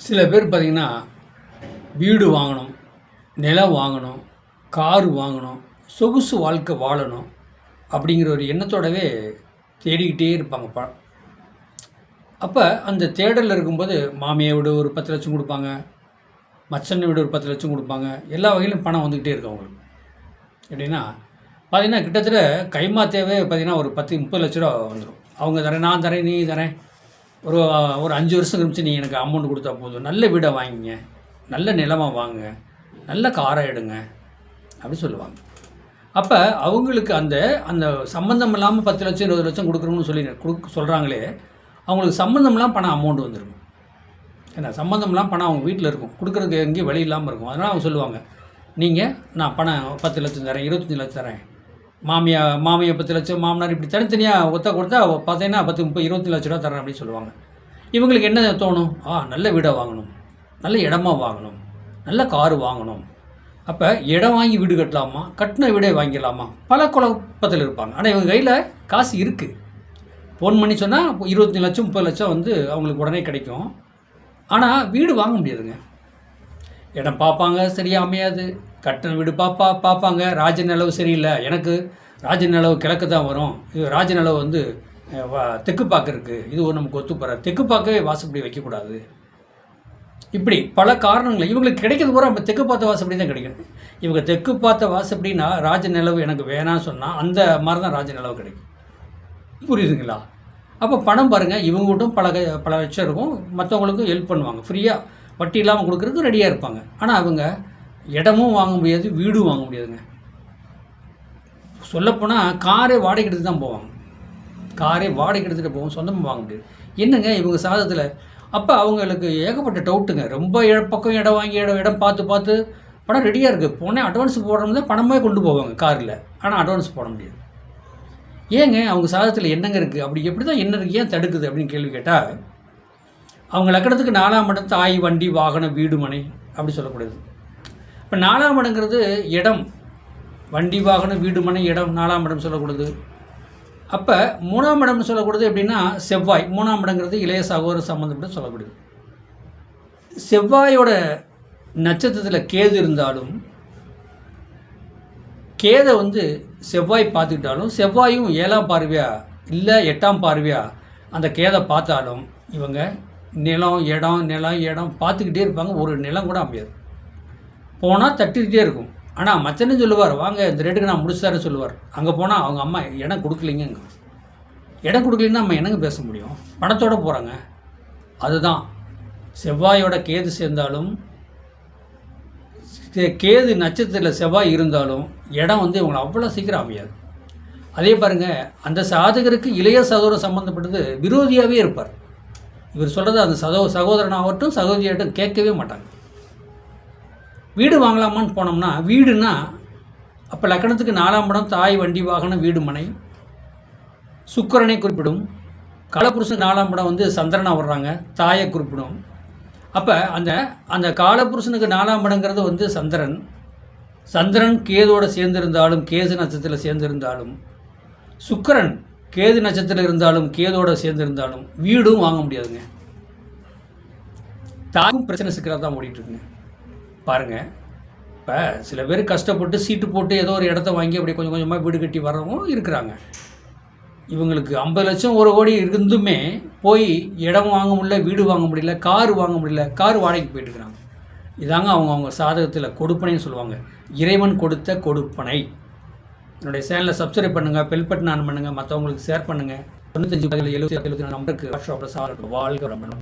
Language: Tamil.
சில பேர் பார்த்தீங்கன்னா, வீடு வாங்கணும், நிலம் வாங்கணும், கார் வாங்கணும், சொகுசு வாழ்க்கை வாழணும் அப்படிங்கிற ஒரு எண்ணத்தோடவே தேடிக்கிட்டே இருப்பாங்க. அப்போ அந்த தேடலில் இருக்கும்போது மாமியை விட ஒரு 10,00,000 கொடுப்பாங்க, மச்சனை விட ஒரு 10,00,000 கொடுப்பாங்க. எல்லா வகையிலும் பணம் வந்துக்கிட்டே இருக்கும் அவங்களுக்கு. எப்படின்னா பார்த்தீங்கன்னா, கிட்டத்தட்ட கைமாத்தேவே பார்த்தீங்கன்னா ஒரு 10, 30 லட்ச ரூபா வந்துடும். அவங்க தரேன், நான் தரேன், நீ தரேன், ஒரு ஒரு 5 வருஷம் கழிச்சு நீ எனக்கு அமௌண்ட் கொடுத்தா போதும், நல்ல வீடை வாங்கிங்க, நல்ல நிலமாக வாங்குங்க, நல்ல காரை எடுங்க அப்படின்னு சொல்லுவாங்க. அப்போ அவங்களுக்கு அந்த அந்த சம்மந்தம் இல்லாமல் 10,00,000 20,00,000 கொடுக்குறோம்னு சொல்லி சொல்கிறாங்களே, அவங்களுக்கு சம்மந்தம் இல்லாமல் பணம் அமௌண்ட் வந்துருக்கும். ஏன்னா சம்மந்தம் இல்லாமல் பணம் அவங்க வீட்டில் இருக்கும், கொடுக்குறதுக்கு எங்கேயும் வழி இல்லாமல் இருக்கும். அதனால் அவங்க சொல்லுவாங்க, நீங்கள் நான் பணம் 10,00,000 தரேன், 25,00,000 தரேன், மாமியை 10,00,000, மாமனார் இப்படி தனித்தனியாக ஒத்த கொடுத்தா பார்த்தீங்கன்னா 10, 30, 25 ரூபா தரேன் அப்படின்னு சொல்லுவாங்க. இவங்களுக்கு என்ன தோணும்? நல்ல வீடாக வாங்கணும், நல்ல இடமா வாங்கணும், நல்ல காரு வாங்கணும். அப்போ இடம் வாங்கி வீடு கட்டலாமா, கட்டின வீடே வாங்கிடலாமா, பல குழப்பத்தில் இருப்பாங்க. ஆனால் இவங்க கையில் காசு இருக்குது. ஃபோன் பண்ணி சொன்னால் 25 லட்சம் 30 லட்சம் வந்து அவங்களுக்கு உடனே கிடைக்கும். ஆனால் வீடு வாங்க முடியாதுங்க. இடம் பார்ப்பாங்க, சரியாக அமையாது. கட்டின வீடு பார்ப்பாங்க, ராஜ நிலவு சரியில்லை, எனக்கு ராஜ நிலவு கிழக்கு தான் வரும், இது ராஜ நிலவு வந்து தெற்கு பார்க்க இருக்குது, இது ஒரு நமக்கு ஒத்துப்போகிற, தெற்கு பார்க்கவே வாசப்படி வைக்கக்கூடாது. இப்படி பல காரணங்கள் இவங்களுக்கு கிடைக்கிறது பூரா நம்ம தெற்கு பார்த்த வாசப்படி தான் கிடைக்கும். இவங்க தெற்கு பார்த்த வாசப்படினா ராஜ நிலவு எனக்கு வேணான்னு சொன்னால் அந்த மாதிரி தான் ராஜ நிலவு கிடைக்கும். புரியுதுங்களா? அப்போ பணம் பாருங்கள், இவங்ககிட்டும் பல லட்சம் இருக்கும், மற்றவங்களுக்கும் ஹெல்ப் பண்ணுவாங்க, ஃப்ரீயாக வட்டி இல்லாமல் கொடுக்குறதுக்கு ரெடியாக இருப்பாங்க. ஆனால் அவங்க இடமும் வாங்க முடியாது, வீடும் வாங்க முடியாதுங்க. சொல்லப்போனால் காரே வாடகை எடுத்து தான் போவாங்க, காரே வாடகை எடுத்துகிட்டு போவோம், சொந்தமாக வாங்க முடியாது. என்னங்க இவங்க சாதத்தில்? அப்போ அவங்களுக்கு ஏகப்பட்ட டவுட்டுங்க. ரொம்ப பக்கம் இடம் வாங்கி இடம் பார்த்து பணம் ரெடியாக இருக்குது, போனே அட்வான்ஸ் போடுறது தான் பணமே கொண்டு போவாங்க காரில். ஆனால் அட்வான்ஸ் போட முடியாது. ஏங்க அவங்க சாதத்தில் என்னங்க இருக்குது? அப்படி எப்படி தான் என்ன இருக்குது, ஏன் தடுக்குது அப்படின்னு கேள்வி கேட்டால், அவங்க லக்கணத்துக்கு 4ஆம் இடம் தாய், வண்டி, வாகனம், வீடு, மனை அப்படி சொல்லக்கூடாது. இப்போ 4ஆம் இடங்கிறது இடம், வண்டி, வாகனம், வீடு, மனை, இடம் 4ஆம் இடம் சொல்லக்கூடாது. அப்போ 3ஆம் இடம்னு சொல்லக்கூடாது. எப்படின்னா செவ்வாய், 3ஆம் இடங்கிறது இளைய சகோதர சம்மந்தப்பட்டு சொல்லக்கூடாது. செவ்வாயோட நட்சத்திரத்தில் கேது இருந்தாலும், கேதை வந்து செவ்வாய் பார்த்துக்கிட்டாலும், செவ்வாயும் 7ஆம் பார்வையா இல்லை 8ஆம் பார்வையா அந்த கேதை பார்த்தாலும் இவங்க நிலம் இடம் பார்த்துக்கிட்டே இருப்பாங்க. ஒரு நிலம் கூட அமையாது, போனால் தட்டிக்கிட்டே இருக்கும். ஆனால் மச்சனே சொல்லுவார், வாங்க இந்த ரேட்டுக்கு நான் முடிச்சுதாரு சொல்லுவார். அங்கே போனால் அவங்க அம்மா இடம் கொடுக்கலிங்க, இடம் கொடுக்கலின்னா நம்ம என்னங்க பேச முடியும்? பணத்தோடு போகிறாங்க. அதுதான் செவ்வாயோட கேது சேர்ந்தாலும், கேது நட்சத்திரத்தில் செவ்வாய் இருந்தாலும் இடம் வந்து இவங்களை அவ்வளோ சீக்கிரம் அமையாது. அதே பாருங்கள், அந்த சாதகருக்கு இளைய சகோதரர் சம்மந்தப்பட்டது விரோதியாகவே இருப்பார். இவர் சொல்கிறது அந்த சகோதரனாகட்டும் சகோதரியாகட்டும் கேட்கவே மாட்டாங்க. வீடு வாங்கலாமான்னு போனோம்னா, வீடுனா அப்போ லக்கணத்துக்கு 4ஆம் இடம் தாய், வண்டி, வாகனம், வீடு, மனை சுக்கிரனை குறிப்பிடும். காலபுருஷனுக்கு 4ஆம் இடம் வந்து சந்திரனாக வர்றாங்க, தாயை குறிப்பிடும். அப்போ அந்த காலபுருஷனுக்கு 4ஆம் இடங்கிறது வந்து சந்திரன் கேதோடு சேர்ந்திருந்தாலும், கேது நட்சத்திரத்தில் சேர்ந்திருந்தாலும், சுக்கிரன் கேது நட்சத்திரத்தில் இருந்தாலும், கேதோடு சேர்ந்திருந்தாலும் வீடும் வாங்க முடியாதுங்க. தாக்கும் பிரச்சனை சிக்கிறதா தான் ஓடிட்டுருக்குங்க. பாருங்கள், இப்போ சில பேர் கஷ்டப்பட்டு சீட்டு போட்டு ஏதோ ஒரு இடத்த வாங்கி அப்படி கொஞ்சம் கொஞ்சமாக வீடு கட்டி வர்றவங்க இருக்கிறாங்க. இவங்களுக்கு 50 லட்சம் 1 கோடி இருந்துமே போய் இடம் வாங்க முடியல, வீடு வாங்க முடியல, கார் வாங்க முடியல, கார் வாடகைக்கு போயிட்டுருக்குறாங்க. இதாங்க அவங்க சாதகத்தில் கொடுப்பனைன்னு சொல்லுவாங்க. இறைவன் கொடுத்த கொடுப்பனை. என்னுடைய சேனலை சப்ஸ்கிரைப் பண்ணுங்கள், பெல் பட்டன் ஆன் பண்ணுங்கள், மற்றவங்களுக்கு ஷேர் பண்ணுங்கள். 95 70 74 நம்பருக்கு வாட்ஸ்அப்பில் வாழ்க வளமுடன்.